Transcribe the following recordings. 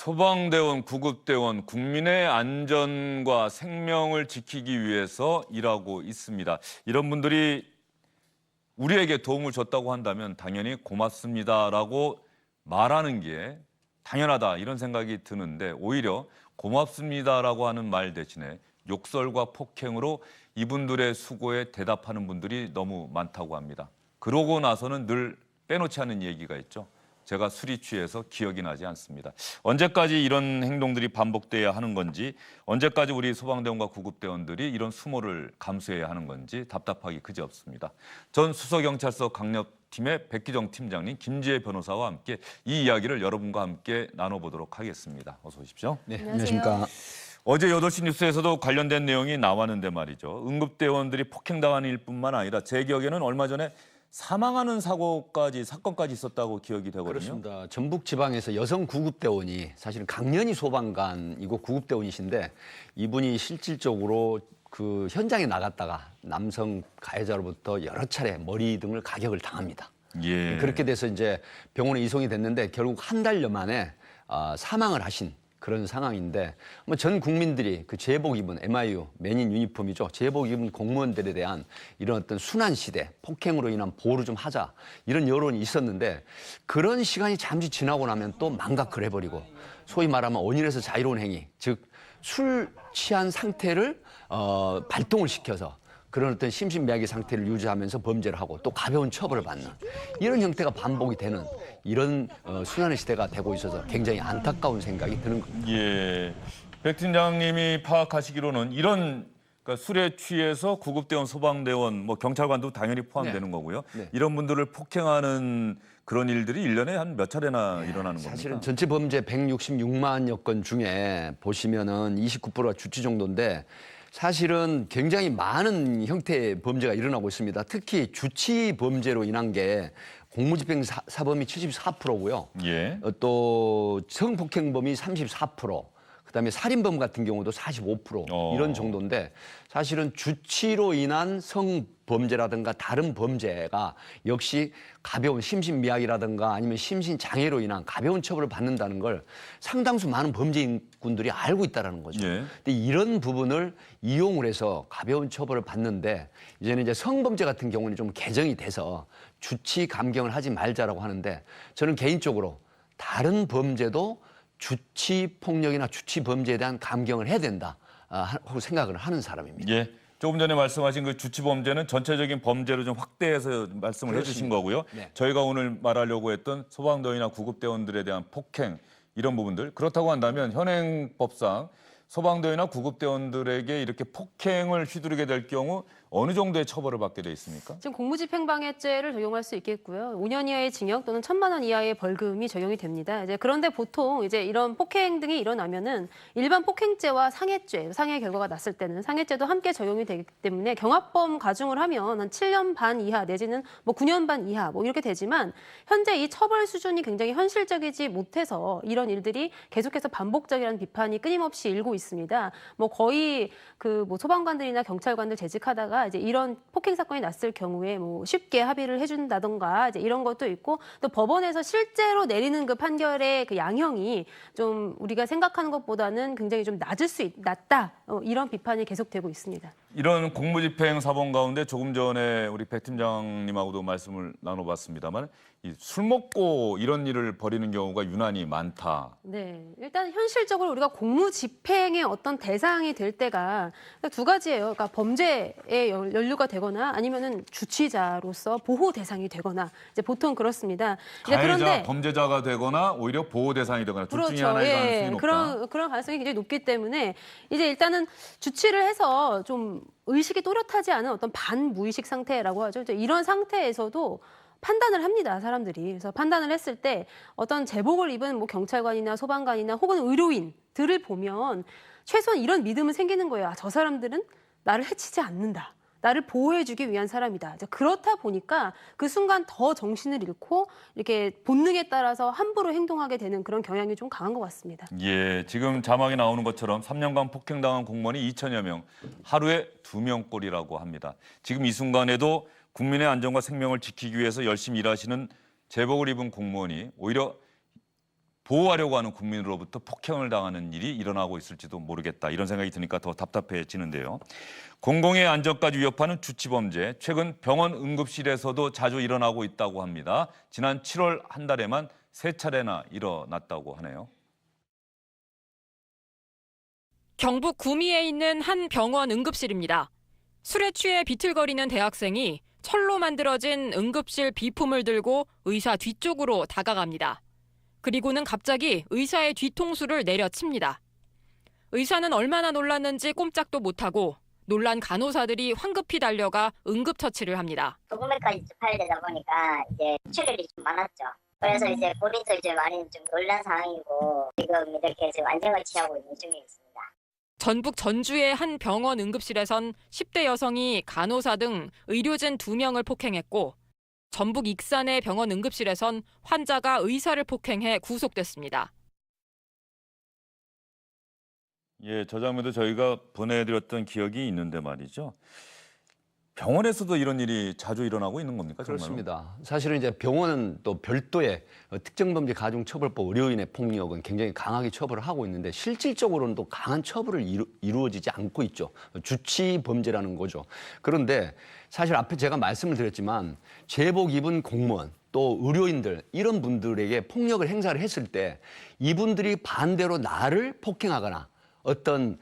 소방대원, 구급대원, 국민의 안전과 생명을 지키기 위해서 일하고 있습니다. 이런 분들이 우리에게 도움을 줬다고 한다면 당연히 고맙습니다라고 말하는 게 당연하다 이런 생각이 드는데 오히려 고맙습니다라고 하는 말 대신에 욕설과 폭행으로 이분들의 수고에 대답하는 분들이 너무 많다고 합니다. 그러고 나서는 늘 빼놓지 않은 얘기가 있죠. 제가 술이 취해서 기억이 나지 않습니다. 언제까지 이런 행동들이 반복돼야 하는 건지, 언제까지 우리 소방대원과 구급대원들이 이런 수모를 감수해야 하는 건지 답답하기 그지없습니다. 전 수서경찰서 강력팀의 백기정 팀장님, 김지혜 변호사와 함께 이 이야기를 여러분과 함께 나눠보도록 하겠습니다. 어서 오십시오. 네, 안녕하십니까. 어제 8시 뉴스에서도 관련된 내용이 나왔는데 말이죠. 응급대원들이 폭행당하는 일뿐만 아니라 제 기억에는 얼마 전에 사망하는 사건까지 있었다고 기억이 되거든요. 그렇습니다. 전북 지방에서 여성 구급대원이 사실은 강연희 소방관이고 구급대원이신데 이분이 실질적으로 그 현장에 나갔다가 남성 가해자로부터 여러 차례 머리 등을 가격을 당합니다. 예. 그렇게 돼서 이제 병원에 이송이 됐는데 결국 한 달여 만에 사망을 하신 그런 상황인데 전 국민들이 그 제복 입은 MIU 맨인 유니폼이죠. 제복 입은 공무원들에 대한 이런 어떤 순환 시대, 폭행으로 인한 보호를 좀 하자 이런 여론이 있었는데 그런 시간이 잠시 지나고 나면 또 망각을 해버리고 소위 말하면 언일에서 자유로운 행위, 즉 술 취한 상태를 발동을 시켜서 그런 어떤 심신미약의 상태를 유지하면서 범죄를 하고 또 가벼운 처벌을 받는 이런 형태가 반복이 되는 이런 순환의 시대가 되고 있어서 굉장히 안타까운 생각이 드는 겁니다. 예. 백 팀장님이 파악하시기로는 이런 그러니까 술에 취해서 구급대원, 소방대원, 뭐 경찰관도 당연히 포함되는 거고요. 네. 이런 분들을 폭행하는 그런 일들이 1년에 한 몇 차례나 일어나는 겁니까? 사실은 전체 범죄 166만여 건 중에 보시면은 29%가 주치 정도인데 사실은 굉장히 많은 형태의 범죄가 일어나고 있습니다. 특히 주치 범죄로 인한 게 공무집행 사범이 74%고요. 예. 또 성폭행범이 34%, 그다음에 살인범 같은 경우도 45% 이런 정도인데 사실은 주치로 인한 성범죄라든가 다른 범죄가 역시 가벼운 심신미약이라든가 아니면 심신장애로 인한 가벼운 처벌을 받는다는 걸 상당수 많은 범죄인군들이 알고 있다는 거죠. 예. 근데 이런 부분을 이용을 해서 가벼운 처벌을 받는데 이제는 이제 성범죄 같은 경우는 좀 개정이 돼서 주치 감경을 하지 말자라고 하는데 저는 개인적으로 다른 범죄도 주치 폭력이나 주치 범죄에 대한 감경을 해야 된다 하고 생각을 하는 사람입니다. 예. 조금 전에 말씀하신 그 주치 범죄는 전체적인 범죄로 좀 확대해서 말씀을 해주신 거고요. 네. 저희가 오늘 말하려고 했던 소방대원이나 구급대원들에 대한 폭행 이런 부분들 그렇다고 한다면 현행법상 소방대원이나 구급대원들에게 이렇게 폭행을 휘두르게 될 경우 어느 정도의 처벌을 받게 돼 있습니까? 지금 공무집행방해죄를 적용할 수 있겠고요. 5년 이하의 징역 또는 1,000만 원 이하의 벌금이 적용이 됩니다. 그런데 보통 이런 폭행 등이 일어나면은 일반 폭행죄와 상해죄, 상해 결과가 났을 때는 상해죄도 함께 적용이 되기 때문에 경합범 가중을 하면 한 7년 반 이하 내지는 뭐 9년 반 이하 뭐 이렇게 되지만 현재 이 처벌 수준이 굉장히 현실적이지 못해서 이런 일들이 계속해서 반복적이라는 비판이 끊임없이 일고 있습니다. 뭐 거의 그 뭐 소방관들이나 경찰관들 재직하다가 이제 이런 폭행 사건이 났을 경우에 뭐 쉽게 합의를 해준다던가 이제 이런 것도 있고 또 법원에서 실제로 내리는 그 판결의 그 양형이 좀 우리가 생각하는 것보다는 굉장히 좀 낮다 이런 비판이 계속되고 있습니다. 이런 공무집행 사범 가운데 조금 전에 우리 백 팀장님하고도 말씀을 나눠봤습니다만 술 먹고 이런 일을 벌이는 경우가 유난히 많다. 네, 일단 현실적으로 우리가 공무집행의 어떤 대상이 될 때가 두 가지예요. 그러니까 범죄에 연루가 되거나 아니면은 주치자로서 보호 대상이 되거나 이제 보통 그렇습니다. 가해자, 그런데 범죄자가 되거나 오히려 보호 대상이 되거나 둘 중에 하나의 가능성이 높다. 그런 가능성이 굉장히 높기 때문에 이제 일단은 주치를 해서 좀 의식이 또렷하지 않은 어떤 반무의식 상태라고 하죠. 이런 상태에서도 판단을 합니다, 사람들이. 그래서 판단을 했을 때 어떤 제복을 입은 뭐 경찰관이나 소방관이나 혹은 의료인들을 보면 최소한 이런 믿음은 생기는 거예요. 저 사람들은 나를 해치지 않는다. 나를 보호해주기 위한 사람이다. 그렇다 보니까 그 순간 더 정신을 잃고 이렇게 본능에 따라서 함부로 행동하게 되는 그런 경향이 좀 강한 것 같습니다. 예, 지금 자막에 나오는 것처럼 3년간 폭행당한 공무원이 2천여 명, 하루에 2명꼴이라고 합니다. 지금 이 순간에도 국민의 안전과 생명을 지키기 위해서 열심히 일하시는 제복을 입은 공무원이 오히려 보호하려고 하는 국민으로부터 폭행을 당하는 일이 일어나고 있을지도 모르겠다. 이런 생각이 드니까 더 답답해지는데요. 공공의 안전까지 위협하는 주치범죄, 최근 병원 응급실에서도 자주 일어나고 있다고 합니다. 지난 7월 한 달에만 3차례나 일어났다고 하네요. 경북 구미에 있는 한 병원 응급실입니다. 술에 취해 비틀거리는 대학생이 철로 만들어진 응급실 비품을 들고 의사 뒤쪽으로 다가갑니다. 그리고는 갑자기 의사의 뒤통수를 내려칩니다. 의사는 얼마나 놀랐는지 꼼짝도 못하고 놀란 간호사들이 황급히 달려가 응급처치를 합니다. 도금에까지 파열되다 보니까 이제 출혈이 좀 많았죠. 그래서 이제 본인도 이제 많이 좀 놀란 상황이고 지금 이렇게 지금 안정을 취하고 있는 중에 있습니다. 전북 전주의 한 병원 응급실에선 10대 여성이 간호사 등 의료진 2명을 폭행했고 전북 익산의 병원 응급실에선 환자가 의사를 폭행해 구속됐습니다. 예, 저 장면도 저희가 보내드렸던 기억이 있는데 말이죠. 병원에서도 이런 일이 자주 일어나고 있는 겁니까? 정말로? 그렇습니다. 사실은 이제 병원은 또 별도의 특정범죄 가중처벌법 의료인의 폭력은 굉장히 강하게 처벌을 하고 있는데 실질적으로는 또 강한 처벌을 이루어지지 않고 있죠. 주치범죄라는 거죠. 그런데 사실 앞에 제가 말씀을 드렸지만 제복 입은 공무원 또 의료인들 이런 분들에게 폭력을 행사를 했을 때 이분들이 반대로 나를 폭행하거나 어떤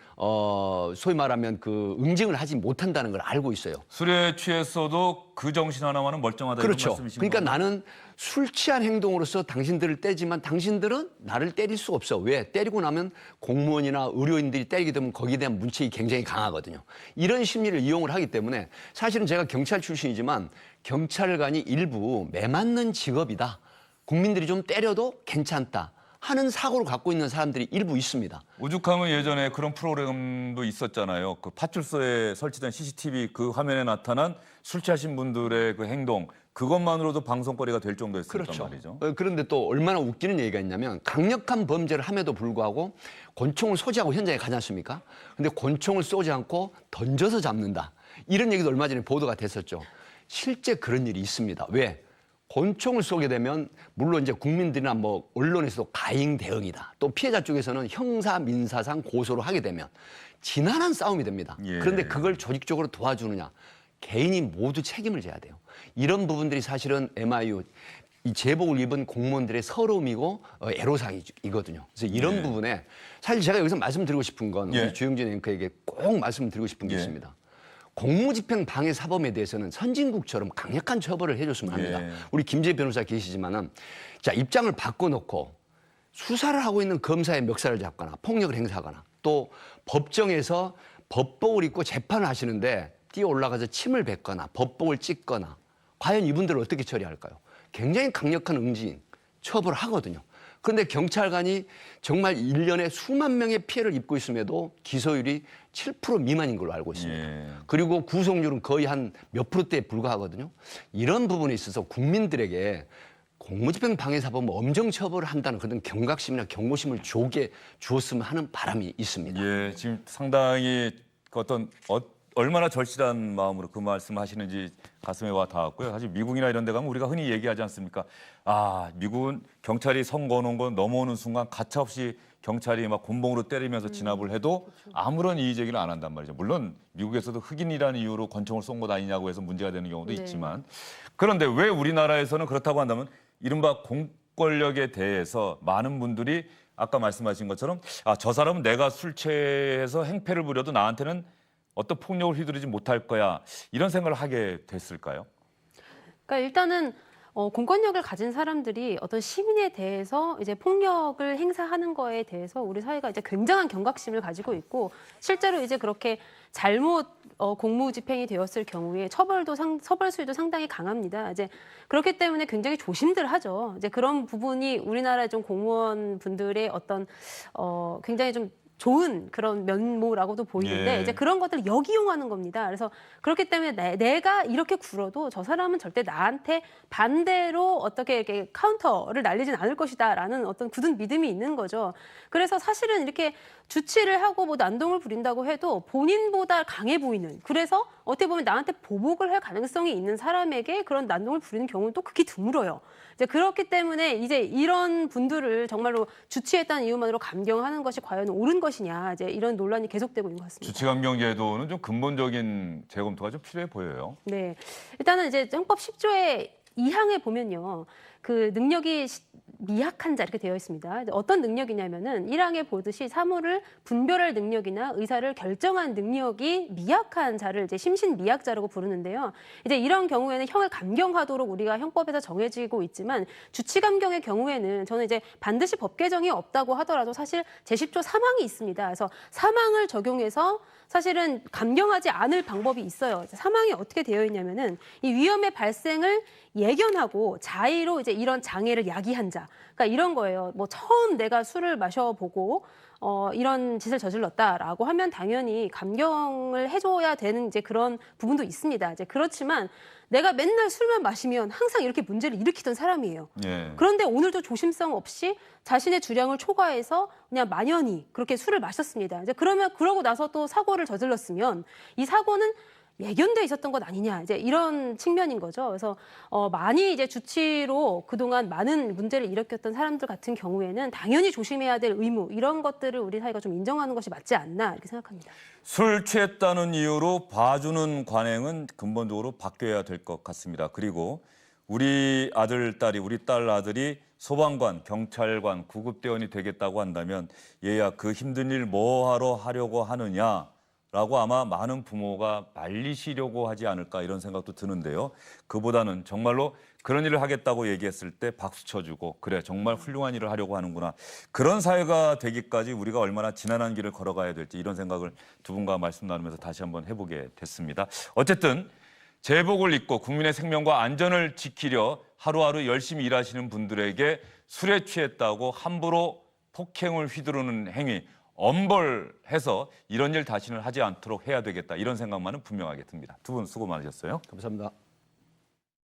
소위 말하면 그 응징을 하지 못한다는 걸 알고 있어요. 술에 취했어도 그 정신 하나만은 멀쩡하다. 그렇죠. 이런 말씀이신 그러니까 건가요? 나는 술 취한 행동으로서 당신들을 때리지만 당신들은 나를 때릴 수가 없어. 왜? 때리고 나면 공무원이나 의료인들이 때리게 되면 거기에 대한 문책이 굉장히 강하거든요. 이런 심리를 이용을 하기 때문에 사실은 제가 경찰 출신이지만 경찰관이 일부 매맞는 직업이다. 국민들이 좀 때려도 괜찮다. 하는 사고를 갖고 있는 사람들이 일부 있습니다. 오죽하면 예전에 그런 프로그램도 있었잖아요. 그 파출소에 설치된 CCTV 그 화면에 나타난 술 취하신 분들의 그 행동 그것만으로도 방송거리가 될 정도였었단 그렇죠. 말이죠. 그런데 또 얼마나 웃기는 얘기가 있냐면 강력한 범죄를 함에도 불구하고 권총을 소지하고 현장에 가지 않습니까? 근데 권총을 쏘지 않고 던져서 잡는다. 이런 얘기도 얼마 전에 보도가 됐었죠. 실제 그런 일이 있습니다. 왜? 권총을 쏘게 되면 물론 이제 국민들이나 뭐 언론에서도 가행 대응이다. 또 피해자 쪽에서는 형사 민사상 고소를 하게 되면 지난한 싸움이 됩니다. 예. 그런데 그걸 조직적으로 도와주느냐? 개인이 모두 책임을 져야 돼요. 이런 부분들이 사실은 MIU 이 제복을 입은 공무원들의 서러움이고 애로사항이거든요. 그래서 이런 예. 부분에 사실 제가 여기서 말씀드리고 싶은 건 예. 우리 주영진 앵커에게 꼭 말씀드리고 싶은 게 예. 있습니다. 공무집행 방해 사범에 대해서는 선진국처럼 강력한 처벌을 해줬으면 합니다. 예. 우리 김재 변호사 계시지만은 자 입장을 바꿔놓고 수사를 하고 있는 검사의 멱살을 잡거나 폭력을 행사하거나 또 법정에서 법복을 입고 재판을 하시는데 뛰어 올라가서 침을 뱉거나 법복을 찢거나 과연 이분들을 어떻게 처리할까요? 굉장히 강력한 응징 처벌을 하거든요. 그런데 경찰관이 정말 1년에 수만 명의 피해를 입고 있음에도 기소율이 7% 미만인 걸로 알고 있습니다. 예. 그리고 구속률은 거의 한 몇 프로대에 불과하거든요. 이런 부분에 있어서 국민들에게 공무집행 방해사범 엄정 처벌을 한다는 그런 경각심이나 경고심을 주었으면 하는 바람이 있습니다. 예, 지금 상당히 얼마나 절실한 마음으로 그 말씀을 하시는지 가슴에 와 닿았고요. 사실 미국이나 이런 데 가면 우리가 흔히 얘기하지 않습니까? 아, 미국은 경찰이 선 거놓은 거 넘어오는 순간 가차없이 경찰이 막 곤봉으로 때리면서 진압을 해도 아무런 이의 제기를 안 한단 말이죠. 물론 미국에서도 흑인이라는 이유로 권총을 쏜 것 아니냐고 해서 문제가 되는 경우도 네. 있지만 그런데 왜 우리나라에서는 그렇다고 한다면 이른바 공권력에 대해서 많은 분들이 아까 말씀하신 것처럼 아, 저 사람은 내가 술 취해서 행패를 부려도 나한테는 어떤 폭력을 휘두르지 못할 거야 이런 생각을 하게 됐을까요? 그러니까 일단은 공권력을 가진 사람들이 어떤 시민에 대해서 이제 폭력을 행사하는 거에 대해서 우리 사회가 이제 굉장한 경각심을 가지고 있고 실제로 이제 그렇게 잘못 공무 집행이 되었을 경우에 처벌 수위도 상당히 강합니다. 이제 그렇기 때문에 굉장히 조심들 하죠. 이제 그런 부분이 우리나라 좀 공무원 분들의 어떤 굉장히 좀 좋은 그런 면모라고도 보이는데 예. 이제 그런 것들을 역이용하는 겁니다. 그래서 그렇기 때문에 내가 이렇게 굴어도 저 사람은 절대 나한테 반대로 어떻게 이렇게 카운터를 날리진 않을 것이다라는 어떤 굳은 믿음이 있는 거죠. 그래서 사실은 이렇게 주치를 하고 뭐 난동을 부린다고 해도 본인보다 강해 보이는, 그래서 어떻게 보면 나한테 보복을 할 가능성이 있는 사람에게 그런 난동을 부리는 경우는 또 극히 드물어요. 이제 그렇기 때문에 이제 이런 분들을 정말로 주치했다는 이유만으로 감경하는 것이 과연 옳은 것이냐, 이제 이런 논란이 계속되고 있는 것 같습니다. 주치감경 제도는 좀 근본적인 재검토가 좀 필요해 보여요. 네, 일단은 이제 헌법 10조의 2항에 보면요, 그 능력이 미약한 자 이렇게 되어 있습니다. 어떤 능력이냐면은 1항에 보듯이 사물을 분별할 능력이나 의사를 결정한 능력이 미약한 자를 이제 심신미약자라고 부르는데요. 이제 이런 경우에는 형을 감경하도록 우리가 형법에서 정해지고 있지만, 주치감경의 경우에는 저는 이제 반드시 법 개정이 없다고 하더라도 사실 제10조 3항이 있습니다. 그래서 3항을 적용해서 사실은 감경하지 않을 방법이 있어요. 3항이 어떻게 되어 있냐면은 이 위험의 발생을 예견하고 자의로 이제 이런 장애를 야기한 자, 그러니까 이런 거예요. 뭐 처음 내가 술을 마셔보고 이런 짓을 저질렀다라고 하면 당연히 감경을 해줘야 되는 이제 그런 부분도 있습니다. 이제 그렇지만 내가 맨날 술만 마시면 항상 이렇게 문제를 일으키던 사람이에요. 예. 그런데 오늘도 조심성 없이 자신의 주량을 초과해서 그냥 만연히 그렇게 술을 마셨습니다. 이제 그러고 나서 또 사고를 저질렀으면 이 사고는 예견돼 있었던 것 아니냐, 이제 이런 측면인 거죠. 그래서 많이 이제 주치로 그동안 많은 문제를 일으켰던 사람들 같은 경우에는 당연히 조심해야 될 의무, 이런 것들을 우리 사회가 좀 인정하는 것이 맞지 않나 이렇게 생각합니다. 술 취했다는 이유로 봐주는 관행은 근본적으로 바뀌어야 될 것 같습니다. 그리고 우리 아들, 딸이, 우리 딸, 아들이 소방관, 경찰관, 구급대원이 되겠다고 한다면 얘야 그 힘든 일 뭐하러 하려고 하느냐? 라고 아마 많은 부모가 말리시려고 하지 않을까, 이런 생각도 드는데요. 그보다는 정말로 그런 일을 하겠다고 얘기했을 때 박수 쳐주고, 그래 정말 훌륭한 일을 하려고 하는구나, 그런 사회가 되기까지 우리가 얼마나 지난한 길을 걸어가야 될지, 이런 생각을 두 분과 말씀 나누면서 다시 한번 해보게 됐습니다. 어쨌든 제복을 입고 국민의 생명과 안전을 지키려 하루하루 열심히 일하시는 분들에게 술에 취했다고 함부로 폭행을 휘두르는 행위, 엄벌해서 이런 일 다시는 하지 않도록 해야 되겠다, 이런 생각만은 분명하게 듭니다. 두 분 수고 많으셨어요. 감사합니다.